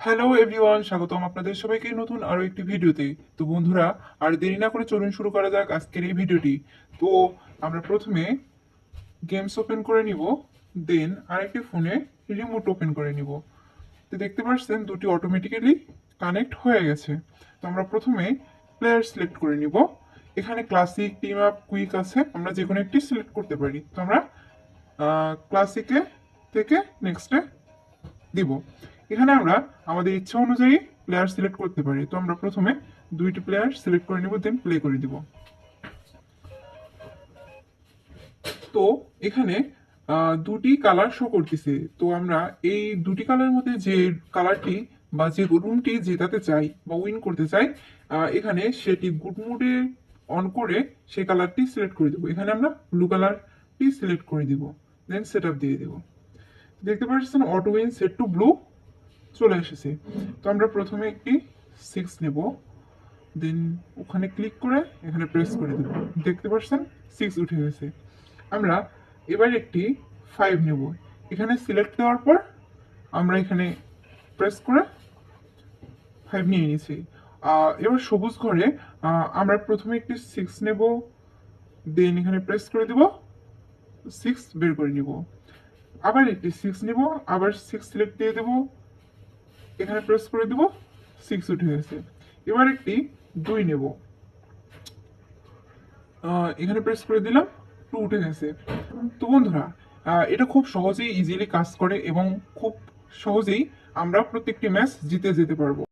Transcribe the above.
Hello everyone, স্বাগতম আপনাদের সবাইকে নতুন আরো একটি ভিডিওতে। তো বন্ধুরা, আর দেরি না করে চলুন শুরু করা যাক আজকের এই ভিডিওটি। তো আমরা প্রথমে গেমস ওপেন করে নিব, দেন আরেকটি ফোনে রিমোট ওপেন করে নিব। তো দেখতে পাচ্ছেন দুটি অটোমেটিক্যালি কানেক্ট হয়ে গেছে। তো আমরা প্রথমে প্লেয়ার সিলেক্ট করে নিব। এখানে ক্লাসিক, টিম আপ, কুইক আছে, আমরা যে কোনো একটি সিলেক্ট করতে পারি। তো আমরা ক্লাসিকে থেকে নেক্সটে দিব। এখানে আমরা আমাদের ইচ্ছা অনুযায়ী প্লেয়ার সিলেক্ট করতে পারি। তো আমরা প্রথমে দুইটি প্লেয়ার সিলেক্ট করে নিব, দেন প্লে করে দিব। তো এখানে দুটি কালার শো করতেছে। তো আমরা এই দুটি কালারের মধ্যে যে কালারটি বা যে রুমটি জেতাতে চাই বা উইন করতে চাই, এখানে সেটি গুড মুডে অন করে সেই কালারটি সিলেক্ট করে দেবো। এখানে আমরা ব্লু কালারটি সিলেক্ট করে দিব, দেন সেট আপ দিয়ে দেবো। দেখতে পাচ্ছেন auto win set to blue চলে এসেছে। তো আমরা প্রথমে একটি 6 নেব, দেন ওখানে ক্লিক করে এখানে প্রেস করে দেব। দেখতে পাচ্ছেন 6 উঠে গেছে। আমরা এবার একটি 5 নেব, এখানে সিলেক্ট দেওয়ার পর আমরা এখানে প্রেস করে 5 নিয়ে নিয়েছি। এবার সবুজ ঘরে আমরা প্রথমে একটি 6 নেব, দেন এখানে প্রেস করে দেব, 6 বের করে নিব। আবার একটি 6 নেব, আবার 6 সিলেক্ট দিয়ে দেব, এখানে প্রেস করে দেব, 6 উঠে গেছে। এবার একটি 2 নেব, এখানে প্রেস করে দিলাম, 2 উঠে গেছে। তো বন্ধুরা, এটা খুব সহজেই ইজিলি কাজ করে এবং খুব সহজেই আমরা প্রত্যেকটি ম্যাচ জিতে যেতে পারবো।